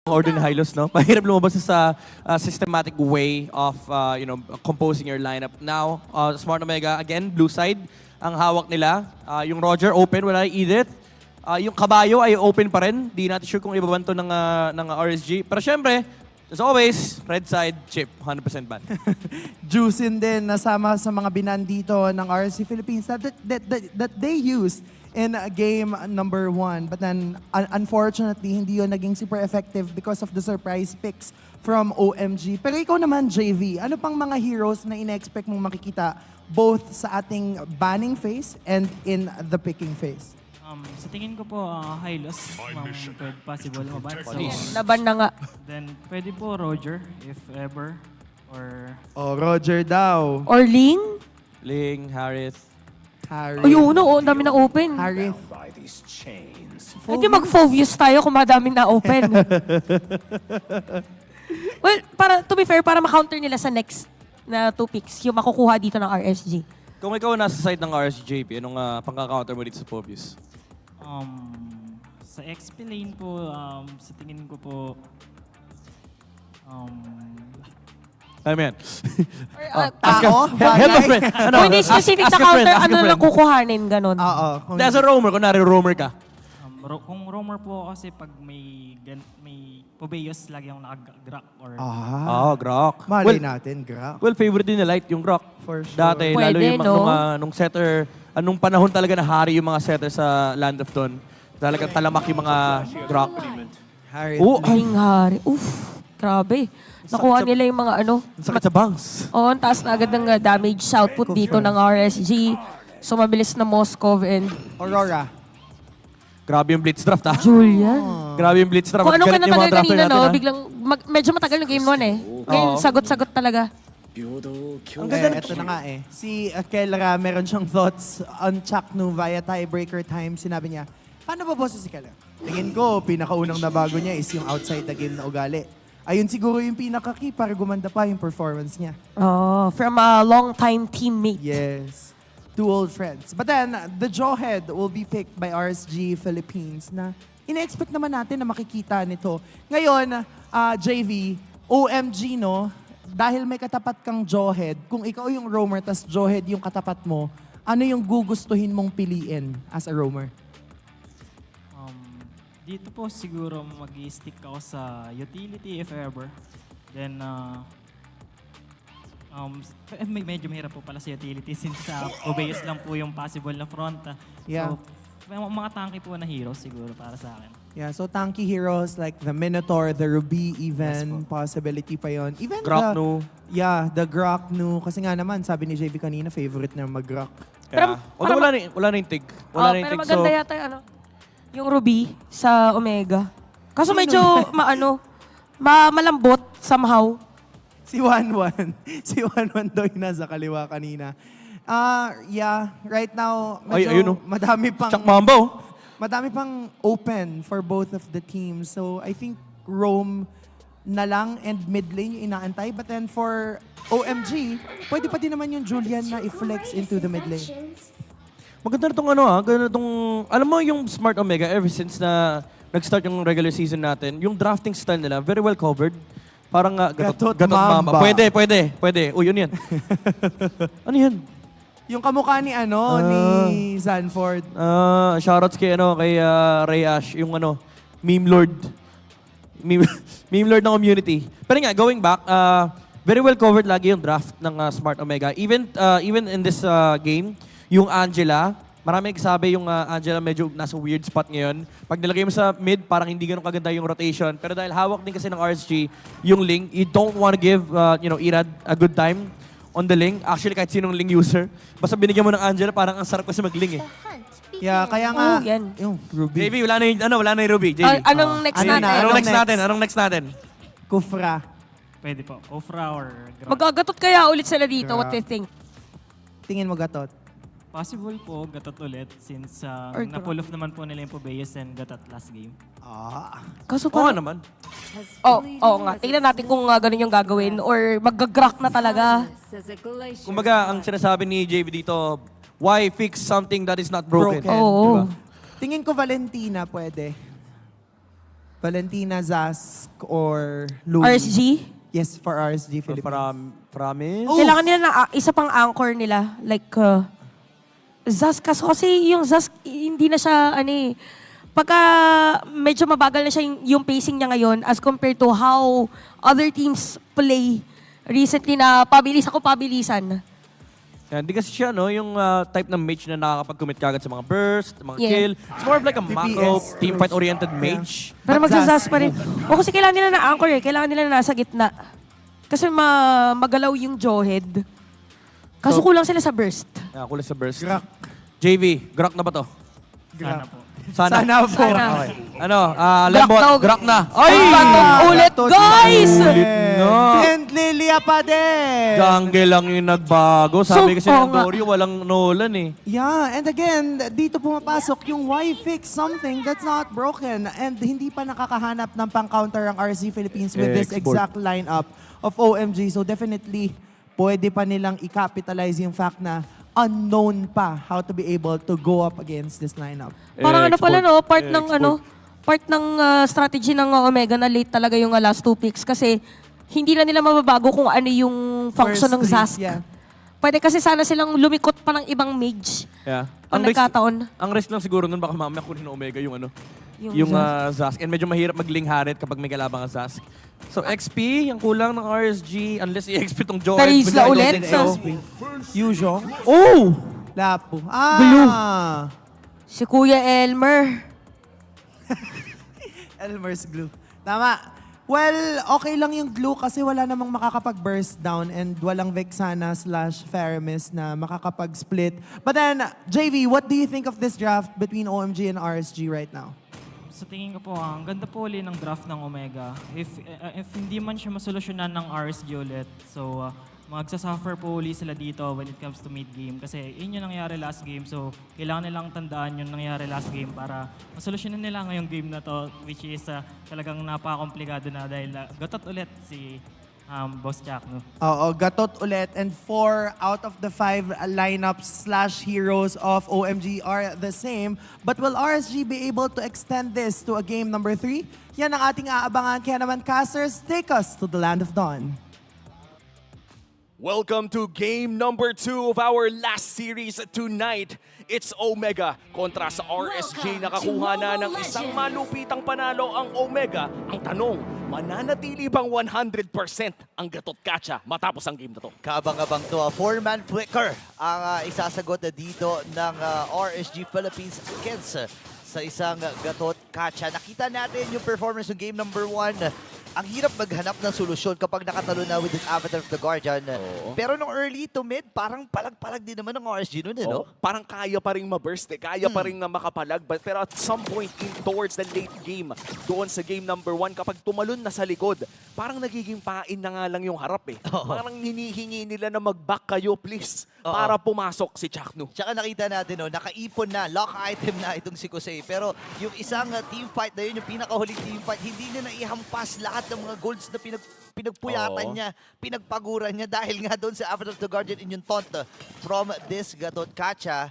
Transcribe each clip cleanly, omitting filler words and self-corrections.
order ni Hylos, no? Mahirap lumabas sa systematic way of, composing your lineup. Now, Smart Omega, again, blue side, ang hawak nila. Yung Roger, open, wala yung Edith. Yung Kabayo ay open pa rin. Di natin sure kung ibabanto ng RSG. Pero syempre, as always, red side, chip, 100% ban. Juicin din nasama sa mga binan dito ng RSC Philippines that they used in game number 1. But then, unfortunately, hindi yun naging super effective because of the surprise picks from OMG. Pero ikaw naman, JV, ano pang mga heroes na ina-expect mong makikita both sa ating banning phase and in the picking phase? Sa tingin ko po, Hylos, pwede possible maban. So, Laban na nga. then, pwede po Roger, if ever. Or, Oh, Roger daw. Or Ling? Ling, Harith. Harry. Ayun, oo, ang dami na open. Harry. Pwede mag-Fovius tayo kung madaming na open. Well, to be fair, para ma-counter nila sa next na 2 picks, yung makukuha dito ng RSG. Kung ikaw nasa side ng RSJP, anong pangka-counter mo dito sa Phobius? sa XP lane po, sa tingin ko po, Ano yan? Tao? Help a friend. Ano? Kung hindi specific Ask na a friend, counter, ask a ano friend. lang kukuhanin, ganun. Oo. Hindi, as a roamer, kunwari roamer ka. kung roamer po kasi pag may Pobeos lagi yung naka-grok or Oh, Grok. Malay natin, Grok. Well, favorite din na Light yung Grok. For sure. Dati, lalo Pwede, yung no? nung setter, anong panahon talaga na hari yung mga setter sa Land of Dawn. Talagang talamak yung mga Grok. Harry. Oo, ay, Ling Hari. Uff, grabe. Nakuha nila yung mga ano. ang sakit sa bangs. Oo, ang taas na agad ng damage output dito ng RSG. So, mabilis na Moskov and Aurora. Grabe yung blitz draft, ha? Julian. Grabe yung blitz draft. Kung anong Galit yung mga kanatagal drafter kanina, natin, no? ha? Biglang, medyo matagal yung game 1 eh. Ngayon, Oo. sagot-sagot talaga. Ang ganda ito na nga eh. Si Kelra, meron siyang thoughts on Chaknu via tiebreaker time. Sinabi niya, paano ba boss si Kelra? Tingin ko, pinakaunang nabago niya is yung outside the game na ugali. Ayun siguro yung pinaka-key para gumanda pa yung performance niya. Oh, from a long-time teammate. Yes. 2 old friends. But then, the Jawhead will be picked by RSG Philippines na ina-expect naman natin na makikita nito. Ngayon, JV, OMG, no? Dahil may katapat kang Jawhead, kung ikaw yung roamer tas Jawhead yung katapat mo, ano yung gugustuhin mong piliin as a roamer? dito po siguro mag-stick ako sa utility if ever. Then, medyo mahirap po pala sa utility since Pobeos lang po yung possible na front. Yeah. So, may mga tanky po na heroes siguro para sa akin. Yeah, so tanky heroes like the Minotaur, the Ruby even, possibility pa yon. Even Groknu. the Groknu. Kasi nga naman, sabi ni JV kanina, favorite na mag-Grok. Kaya, although wala na yung tig. Wala na yung Pero tig. So, maganda yata yung, yung Ruby sa Omega. Kaso medyo malambot somehow. Si Wanwan. Si Wanwan daw yung nasa kaliwa kanina. Yeah, right now, medyo ayun, oh. madami pang... Chuck Mambo. Madami pang open for both of the teams. So I think Rome na lang and mid lane yung inaantay. But then for OMG, pwede pa din naman yung Julian na i-flex into the mid lane. Maganda na itong ganda itong, alam mo yung Smart Omega ever since na nag-start yung regular season natin, yung drafting style nila, very well covered. Parang Gatot mamba. Mamba. Pwede. Uy, yun yan. Ano yan? Yung kamukha ni ni Zanford. Shoutouts kay Ray Ash, yung meme lord. Meme lord ng community. Pero nga, going back, very well covered lagi yung draft ng Smart Omega. Even in this game, yung Angela, marami nagsabi yung Angela medyo nasa weird spot ngayon. Pag nilagay mo sa mid, parang hindi ganun kaganda yung rotation. Pero dahil hawak din kasi ng RSG yung Ling, you don't want to give Irad a good time on the Ling. Actually, kahit sinong Ling user. Basta binigyan mo ng Angela, parang ang sarap kasi mag-Ling eh. Yeah, kaya nga, Oh, yan. yung Ruby. JV, wala na yung Ruby. JV. Anong next Ano natin? na? Anong next natin? Kufra. Pwede po. Ofra or Grok. Magagatot kaya ulit sila dito? What do you think? Tingin mo gatot. Possible po, gatot ulit since Or na-pull off naman po nila yung Pobeos and gatot last game. Kaso Oo parang, naman. Oo nga. Tingnan natin kung ganun yung gagawin or mag-grok na talaga. Kumbaga, ang sinasabi ni JV dito, why fix something that is not broken? Broken. Oo. Diba? Tingin ko Valentina pwede. Valentina, Zask, or Louie? RSG? Yes, for RSG Philippines. Promise? Kailangan nila na isa pang anchor nila. Like, Zask. Kasi yung Zask, hindi na siya, pagka medyo mabagal na siya yung pacing niya ngayon as compared to how other teams play recently na pabilisan. Yan, di kasi siya, no, yung type ng mage na nakakapag-commit kagad sa mga burst, mga Yeah. kill. It's more of like a macro, TPS. teamfight-oriented mage. Pero But magsasas Zask, pa rin. O kasi kailangan nila na anchor Kailangan nila na nasa gitna. Kasi magalaw yung jawhead. Kaso So- kulang sila sa burst. Yeah, kulang sa burst. Grak. JV, Grak na ba to? Sana po. Sana. Sana po. Sana. Okay. Lembot, Grak na. Ay! Ulit, guys! No. And Lilia pa din. Jungle lang yung nagbago. Sabi kasi oo ng nga. Dorio, walang Nolan eh. Yeah, and again, dito pumapasok yung why fix something that's not broken and hindi pa nakakahanap ng pang-counter ang RC Philippines with this Export. exact lineup of OMG. So definitely, pwede pa nilang i-capitalize yung fact na unknown pa how to be able to go up against this lineup. Parang pala no, part ng Export. part ng strategy ng Omega na late talaga yung last 2 picks kasi hindi na nila mababago kung ano yung function ng First Zask. three, yeah. Pwede kasi sana silang lumikot pa ng ibang mage. Yeah. Pag nagkataon. Ang risk lang siguro nun, baka mamaya kunin ng Omega yung Yung Zask. And medyo mahirap mag-link Harit kapag may kalabang ang Zask. So XP, yung kulang ng RSG, unless i-XP tong Joe. Tarisla ulit. Usual. Oh! Lapo. Si Kuya Elmer. Elmer's glue. Tama. Well, okay lang yung glue kasi wala namang makakapag-burst down and walang Vexana / Faramis na makakapag-split. But then, JV, what do you think of this draft between OMG and RSG right now? Sa tingin ko po, ang ganda po ulit ng draft ng Omega. If hindi man siya masolusyonan ng RSG ulit, so magsasuffer po ulit sila dito when it comes to mid-game. Kasi yun yung nangyari last game, so kailangan nilang tandaan yung nangyari last game para masolusyonan nila ngayong game na to, which is talagang napaka-komplikado na dahil gatot ulit si Boss Jack, no? Oo, gatot ulit. And 4 out of the 5 lineups / heroes of OMG are the same. But will RSG be able to extend this to a game number 3? Yan ang ating aabangan. Kaya naman, casters, take us to the land of dawn. Welcome to game number 2 of our last series tonight. It's Omega kontra sa RSG. Nakakuha na ng isang malupitang panalo ang Omega. Ang tanong, mananatili bang 100% ang Gatot Kacha matapos ang game na to? Kaabang-abang to. 4-man flicker ang isasagot na dito ng RSG Philippines against sa isang Gatot Kacha. Nakita natin yung performance ng game number 1. Ang hirap maghanap ng solusyon kapag nakatalo na with an Avatar of the Guardian. Oo. Pero nung early to mid, parang palag-palag din naman ng RSG nun, no? Parang kaya pa rin ma-burst kaya pa rin na makapalag. Pero at some point towards the late game, doon sa game number 1, kapag tumalon na sa likod, parang nagiging pain na nga lang yung harap eh. Parang hinihingi nila na mag-back kayo please para pumasok si Chakno. Tsaka nakita natin, no, nakaipon na, lock item na itong si Kusei. Pero yung isang team fight na yun, yung pinakahuling team fight, hindi na naihampas lahat ng mga golds na pinagpuyatan Oo. niya, pinagpaguran niya dahil nga doon sa Avatar of the Guardian in yung taunt from this Gatot Kacha.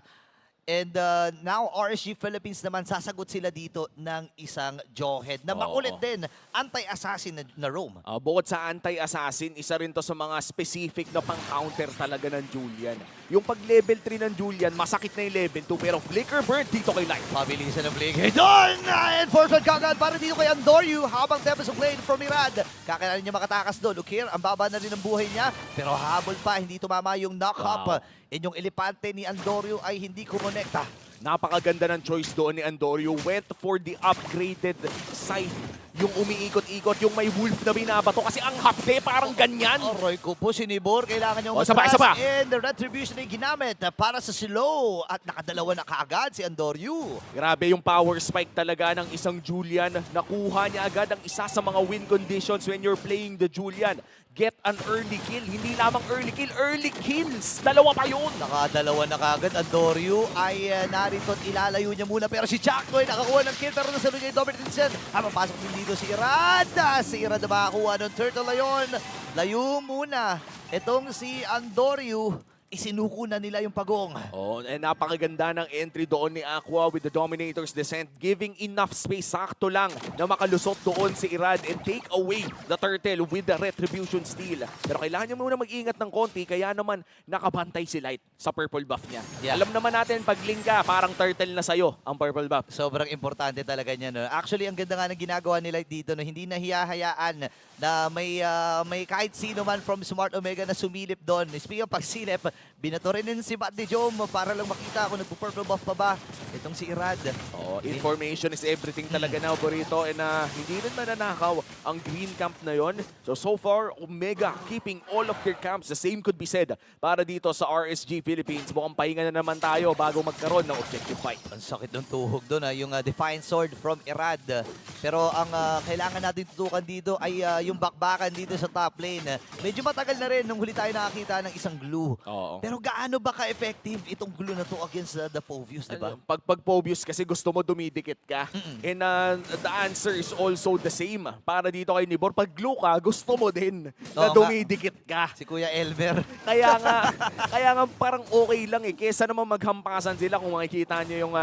And now, RSG Philippines naman, sasagot sila dito ng isang Jawhead na makulit din, anti-assassin na roam. Bukod sa anti-assassin, isa rin to sa mga specific na pang-counter talaga ng Julian. Yung pag-level 3 ng Julian, masakit na yung level 2, pero Flicker Bird dito kay Light. Pabilisan ng Blink. Doon! And forward kagad para dito kay Andoryu habang Tempest of Blade from Irad. Kakailangan niya makatakas doon. Ukir, ang baba na rin ng buhay niya. Pero habol pa, hindi tumama yung knock-up. Wow. Inyong elepante ni Andoryu ay hindi kumonekta. Napakaganda ng choice doon ni Andoryu. Went for the upgraded scythe. Yung umiikot-ikot, yung may wolf na binabato. Kasi ang hapde parang ganyan. Aroy ko po, sinibor. Kailangan niyong Isa pa, isa pa. And the retribution ay ginamit para sa slow. At nakadalawa na kaagad si Andoryu. Grabe yung power spike talaga ng isang Julian. Nakuha niya agad ang isa sa mga win conditions when you're playing the Julian. Get an early kill. Hindi lamang early kills. Dalawa pa yun. Nakadalawa na kaagad. Andoryu ay narito at ilalayo niya muna. Pero si Chakno ay nakakuha ng kill. Pero nasa niya yung Dominic Vincent. Habang pasok din dito si Irad. Si Irad na makakuha ng Turtle Lion. Layo muna. Itong si Andoryu. isinuko na nila yung pagong. Oh, and napakaganda ng entry doon ni Aqua with the Dominator's Descent, giving enough space, sakto lang, na makalusot doon si Irad and take away the turtle with the Retribution Steal. Pero kailangan niya muna mag-ingat ng konti, kaya naman nakabantay si Light sa purple buff niya. Yeah. Alam naman natin, pag link ka, parang turtle na sa'yo ang purple buff. Sobrang importante talaga niya. No? Actually, ang ganda nga ng ginagawa ni Light dito, no? Hindi na hiyahayaan na may kahit sino man from Smart Omega na sumilip doon. Speaking of pagsilip, binato rin si Bat ni Jom para lang makita kung nagpo-purple buff pa ba itong si Irad. Oh, information is everything talaga na, Burrito, and hindi rin mananakaw ang green camp na yon. So far, Omega keeping all of their camps. The same could be said para dito sa RSG Philippines. Mukhang pahinga na naman tayo bago magkaroon ng objective fight. Ang sakit ng tuhog doon, yung Defiant Sword from Irad. Pero ang kailangan natin tutukan dito ay yung bakbakan dito sa top lane. Medyo matagal na rin nung huli tayo nakakita ng isang glue. Oo. Pero gaano ba ka-effective itong glue na to against the Povius, di ba? Pag Pobius kasi gusto mo dumidikit ka. And the answer is also the same. Para dito kay Nibor, pag glue ka, gusto mo din na Oo nga. dumidikit ka. Si Kuya Elmer. Kaya nga parang okay lang eh. Kesa naman maghampasan sila kung makikita nyo yung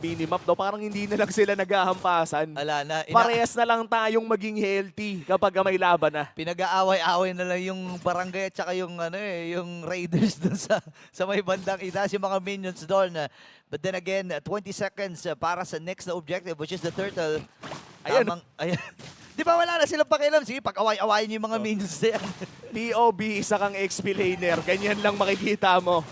minimap do, parang hindi na lang sila naghahampasan. Ala na. Parehas na lang tayong maging healthy kapag may laban na. Pinag-aaway-away na lang yung barangay at saka yung yung raiders dun sa may bandang itaas, yung mga minions doon. But then again, 20 seconds para sa next na objective, which is the turtle. Ayan. Ayan. Di ba wala na silang pakialam? Sige, pag-away-awayin niyo yung mga minions na yan. POB, isa kang explainer. Ganyan lang makikita mo.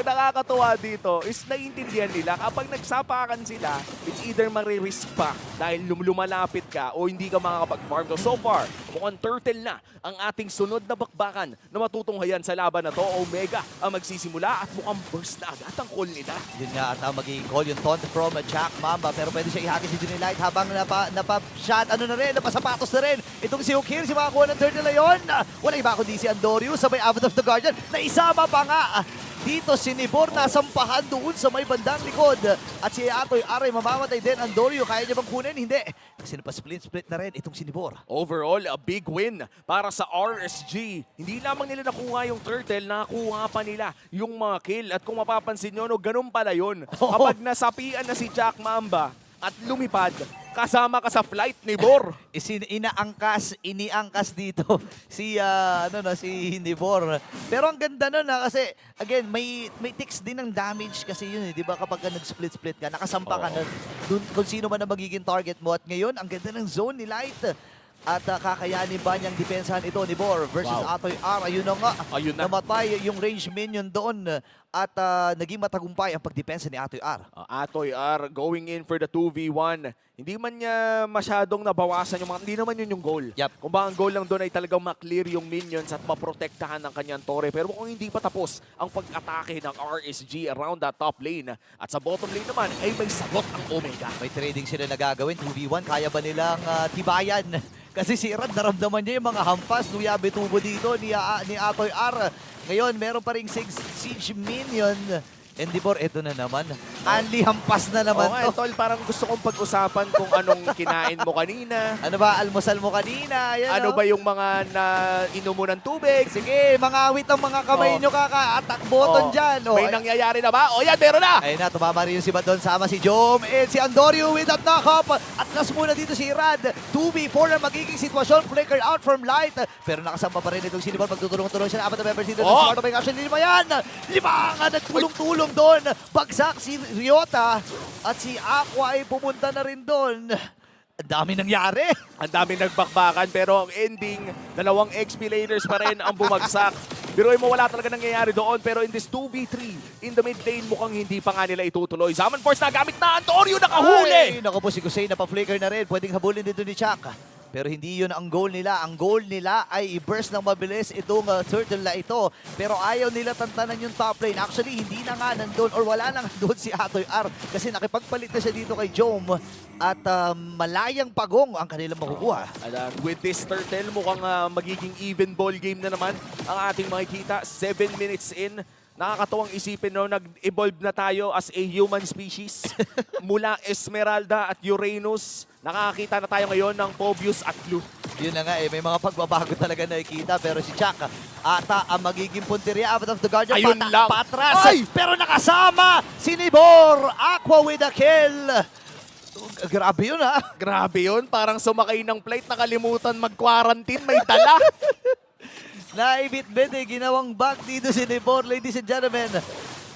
Nakakatuwa dito is naiintindihan nila kapag nagsapakan sila, it's either maririsk pa dahil lumalapit ka o hindi ka makakapag-farm. So far, mukhang turtle na ang ating sunod na bakbakan na matutunghayan sa laban na to. Omega ang magsisimula at mukhang burst na agad ang call nila. Yun nga at magiging call yung taunt from Jack Mamba, pero pwede siya ihagis si Johnny Light habang napa-shot, napasapatos na rin. Itong si Ukir, si makakuha ng turtle na yun. Wala iba kundi si Andorio, sabay Abbot of the Guardian, na isama pa nga. Dito si Nibor nasampahan doon sa may bandang likod. At si Atoy Aray mamamatay din. Andorio, kaya niya bang kunin? Hindi. Kasi napassplit na rin itong si Nibor. Overall, a big win para sa RSG. Hindi lamang nila nakuha yung turtle, nakuha pa nila yung mga kill. At kung mapapansin nyo, no, ganun pala yun. Kapag nasapian na si Jack Mamba at lumipad, kasama ka sa flight ni Bor. Iniangkas dito si si Nibor. Pero ang ganda nun kasi again may tics din ng damage kasi yun, 'di ba? Kapag nag-split ka, nakasampa ka na dun, kung sino man ang magiging target mo. At ngayon, ang ganda ng zone ni Light. At kakayanin ba niyang depensahan ito ni Bor versus Atoy R. Ayun na nga. Ayun na. Namatay yung range minion doon. At naging matagumpay ang pagdepensa ni Atoy R. Atoy R going in for the 2v1. Hindi man niya masyadong nabawasan yung mga, hindi naman yun yung goal. Yep. Kung ba ang goal lang doon ay talagang maklear yung minions at maprotektahan ng kanyang tore. Pero kung hindi pa tapos ang pag-atake ng RSG around that top lane at sa bottom lane naman ay may sagot ang Omega. May trading sila na gagawin. 2v1, kaya ba nilang tibayan? Kasi si Irad, naramdaman niya yung mga hampas, Nuyabe Tubo dito ni Atoy R. Ngayon, meron pa ring siege minion. And Dibor, eto na naman. Anli hampas na naman to. Tol, parang gusto kong pag-usapan kung anong kinain mo kanina. Ano ba, almusal mo kanina? Yan, Ano ba yung mga inom mo ng tubig? Sige, mga awit ang mga kamay nyo attack button dyan. May nangyayari na ba? O yan, meron na! Ayun na, tumama rin yung si Badon, sama si Jom and si Andorio with that knock-up. At last muna dito si Irad. 2v4 na magiging sitwasyon. Flicker out from Light. Pero nakasama pa rin itong sinibon. Magtutulong-tulong siya na apat na members dito. Smart Omega actually lima yan. Lima nga nagtulong-tulong doon. Bagsak si Ryota. At si Aqua ay pumunta na rin doon. Ang dami nangyari. Ang daming nagbakbakan pero ang ending, dalawang XP laners pa rin ang bumagsak. Pero mo wala talaga nangyayari doon pero in this 2v3, in the mid lane mukhang hindi pa nga nila itutuloy. Zaman Force na gamit na Antonio, nakahuli! Ay, naku po si Kusei, napaflicker na rin. Pwedeng habulin dito ni Chuck. Pero hindi yun ang goal nila. Ang goal nila ay i-burst ng mabilis itong turtle na ito. Pero ayaw nila tantanan yung top lane. Actually, hindi na nga nandun or wala na nga doon si Atoy R. Kasi nakipagpalit na siya dito kay Jom. At malayang pagong ang kanilang makukuha. And with this turtle, mukhang magiging even ball game na naman ang ating makikita. 7 minutes in. Nakakatuwang isipin, no, nag-evolve na tayo as a human species. Mula Esmeralda at Uranus, nakakita na tayo ngayon ng Pobius at Blue. Yun na nga may mga pagbabago talaga nakikita. Pero si Chuck, ata ang magiging punteriya out of the Guardian. Ayun lang. Patras. Ay! Pero nakasama si Nibor. Aqua with a kill. Grabe yun ha. Grabe yun, parang sumakay ng flight, nakalimutan mag-quarantine, may dala. Naibit-bit ginawang back dito si Nibor, ladies and gentlemen.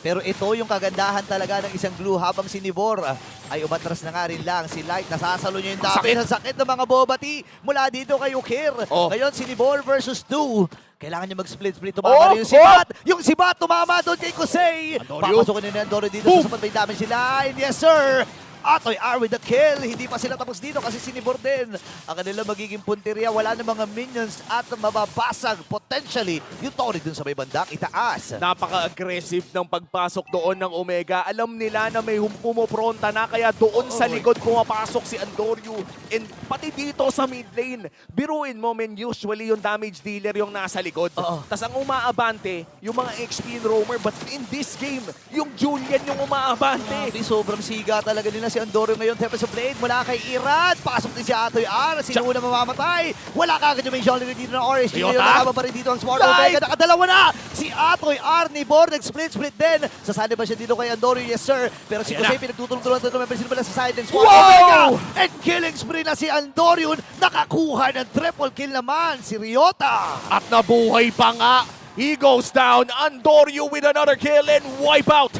Pero ito yung kagandahan talaga ng isang glue habang si Nibor ay umatras na nga rin lang. Si Light, nasasalo niya yung dami ng sakit ng mga bobati mula dito kay Ukir. Oh. Ngayon si Nibor versus 2. Kailangan niya mag-split-split. Tumama rin yung Sibat. Yung Sibat tumama doon kay Kusei. Andorio. Papasukin ni Andorio dito sa sapat may damage si Light. Yes sir! Atoy R with the kill. Hindi pa sila tapos dito kasi si Nibor din. Ang kanila magiging punteriya. Wala na mga minions at mababasag potentially yung Tori dun sa may bandang itaas. Napaka-aggressive ng pagpasok doon ng Omega. Alam nila na may pumopronta na, kaya doon sa likod pumapasok si Andorio. And pati dito sa mid lane, biruin mo men, usually yung damage dealer yung nasa likod. Tas ang umaabante, yung mga XP roamer. But in this game, yung Julian yung umaabante. Sobrang siga talaga nila si Andorio ngayon. Tempest of Blade mula kay Irad. Pasok din si Atoy R. Sino na mamamatay? Wala kagad yung may Jolly dito ng Orange. Ngayon nakaba pa rin dito ang Smart Omega. Nakadalawa na! Si Atoy R ni Bor nag-split-split din. Sasali ba siya dito kay Andorio? Yes sir. Pero si Jose pinagtutulong-tulong na ito. Sino pala sa side ng Smart Omega? And killing spree na si Andorio. Nakakuha ng triple kill naman si Ryota. At nabuhay pa nga. He goes down. Andorio with another kill and wipe out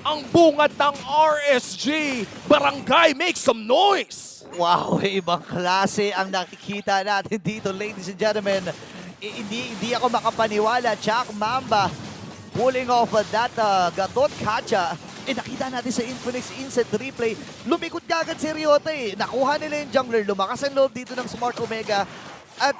ang bungad ng RSG. Barangay, make some noise! Wow, ibang klase ang nakikita natin dito, ladies and gentlemen. Hindi ako makapaniwala. Chuck Mamba pulling off that Gatot Kacha. Nakita natin sa Infinix Instant Replay. Lumikot kagad si Ryota Nakuha nila yung jungler. Lumakas ang loob dito ng Smart Omega. At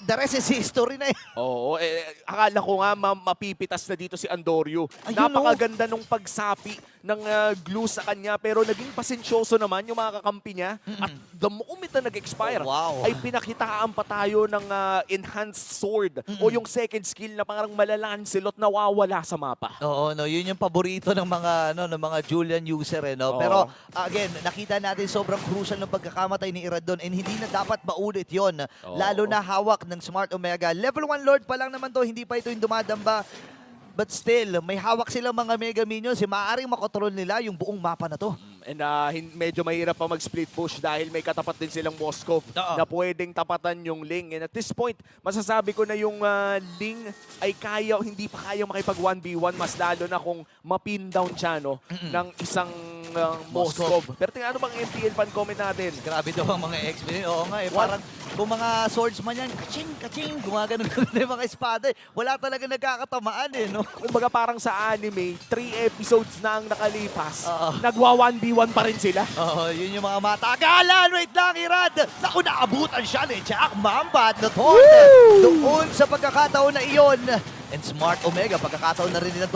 the rest is history na Oo, akala ko nga mapipitas na dito si Andorio. Ayun, Napakaganda nung pagsapi ng glue sa kanya, pero naging pasensyoso naman yung mga kakampi niya. At the moment na nag-expire, Wow. ay pinakitaan pa tayo ng enhanced sword o yung second skill na parang malalancelot na wawala sa mapa. Oo, no, yun yung paborito ng mga ng mga Julian user no. Oo. Pero again, nakita natin sobrang crucial ng pagkakamatay ni Irad doon and hindi na dapat maulit 'yon. Oo. Lalo na hawak ng Smart Omega. Level 1 Lord pa lang naman 'to, hindi pa ito yung dumadamba. But still, may hawak silang mga Mega Minions. Maaaring makontrol nila yung buong mapa na to. And medyo mahirap pa mag-split push dahil may katapat din silang Moskov na pwedeng tapatan yung Ling. And at this point, masasabi ko na yung Ling ay hindi pa kaya makipag 1v1, mas lalo na kung mapin down siya ng isang Moskov. Pero tingnan ano bang MPL fan comment natin? Grabe daw ang mga XP. Oo nga parang kung mga swordsman yan, kaching, gumagano na yung mga espada. Wala talaga nagkakatamaan no? Kumbaga parang sa anime, 3 episodes na ang nakalipas, nagwa 1v1 pa rin sila. Oo, yun yung mga matagalan. Wait lang, Irad. Naku, naabutan siya ni Jack Mamba at Noton. Doon sa pagkakataon na iyon. And Smart Omega, pagkakataon na rin nilang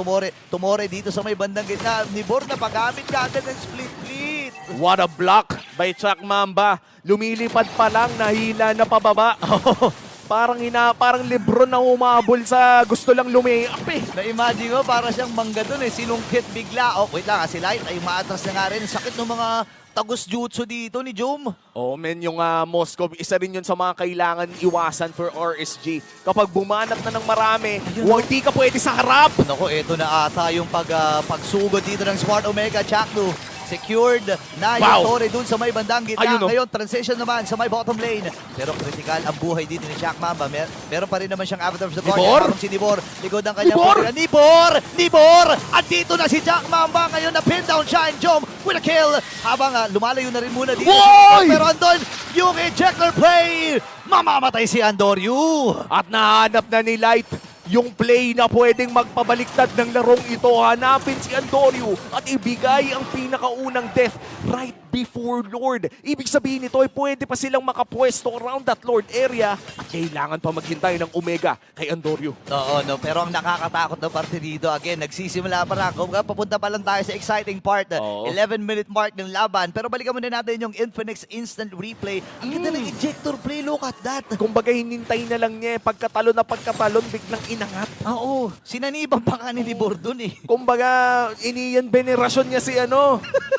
tumore dito sa may bandang gitna. Nibor na paggamit kagad ng split-split. What a block by Chuck Mamba. Lumilipad pa lang, nahila na pababa. Parang Lebron na umabol sa gusto lang lumayap Na-imagine ko, para siyang mangga dun sinungkit bigla. Oh, wait lang, si Light ay maatras na nga rin. Sakit ng mga tagos jutsu dito ni Jom. Oh men, yung Moskov, isa rin yun sa mga kailangan iwasan for RSG. Kapag bumanat na ng marami, hindi ka pwede sa harap. Naku, eto na ata yung pagsugod dito ng Smart Omega. Chaklu, secured na yung Torre dun sa may bandang gitna. Ngayon, transition naman sa may bottom lane. Pero critical ang buhay dito ni Jack Mamba. Meron pa rin naman siyang Avatar of the Guardian. Parang si Nibor, likod ng kanyang Nibor! At dito na si Jack Mamba. Ngayon na pin down siya and Jom with a kill. Habang lumalayo na rin muna dito. Pero andun yung ejector play. Mamamatay si Andorio. At nahanap na ni Light yung play na pwedeng magpabaliktad ng larong ito. Hanapin si Andorio at ibigay ang pinakaunang death right before Lord. Ibig sabihin nito ay pwede pa silang makapwesto around that Lord area at kailangan pa maghintay ng Omega kay Andorio. Oo, no, pero ang nakakatakot na parte dito, again, nagsisimula pa na. Papunta pa lang tayo sa exciting part. 11-minute mark ng laban. Pero balikan muna natin yung Infinix Instant Replay. Ang ganda ng ejector play, look at that. Kumbaga hinintay na lang niya, pagkatalo na pagkatalon, biglang inangat. Oo, sinanibang pa nga ni Libor dun Kumbaga, iniyan venerasyon niya si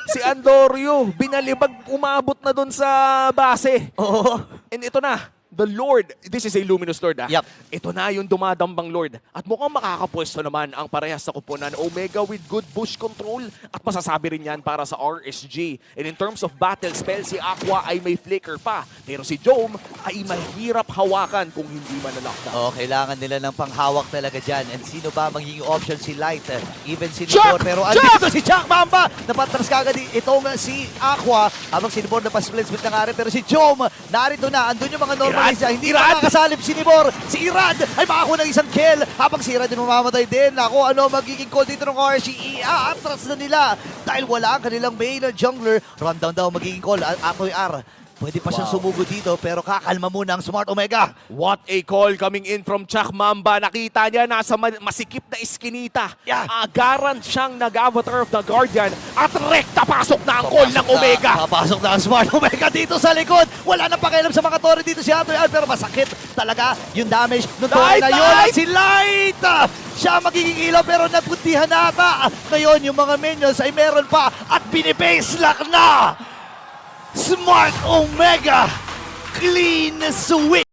si Andorio. Binalibag, umabot na dun sa base. Oo. And ito na, the Lord, this is a Luminous Lord Yup. Ito na yung dumadambang Lord. At mukhang makakapwesto naman ang parehas sa kupunan Omega with good bush control. At masasabi rin yan para sa RSG. And in terms of battle spell, si Aqua ay may flicker pa. Pero si Jome ay mahirap hawakan kung hindi man na-lockdown. Oh, kailangan nila ng panghawak talaga dyan. And sino ba magiging option? Si Light, even si Chuck! Nibor. Pero Chuck! andito si Chuck Mamba! Napatras kagad itong si Aqua. Habang si Nibor na pa-split na nga rin. Pero si Jome, narito na. Andun yung mga normal niya. Hindi Irad! nakakasalip si Nibor. Si Irad ay makakuha ng isang kill. Habang si Irad din mamamatay din. Ako, ano magiging call dito ng RSG? Iaatras na nila. Dahil wala ang kanilang main jungler. Rundown daw magiging call. Ako yung R. Pwede pa siyang sumugo dito pero kakalma muna ang Smart Omega. What a call coming in from Chuck Mamba. Nakita niya nasa masikip na iskinita. Yeah. Agaran siyang nag-avatar of the Guardian at rekta pasok na ang call ng Omega. Papasok na ang Smart Omega dito sa likod. Wala na pakialam sa mga torre dito si Atoy Al pero masakit talaga yung damage ng torre Light, na yun. Light! At si Light! Siya magiging ilaw pero nagbuntihan na ata. Ngayon yung mga minions ay meron pa at binibase lock na. Smart Omega! Clean sweep!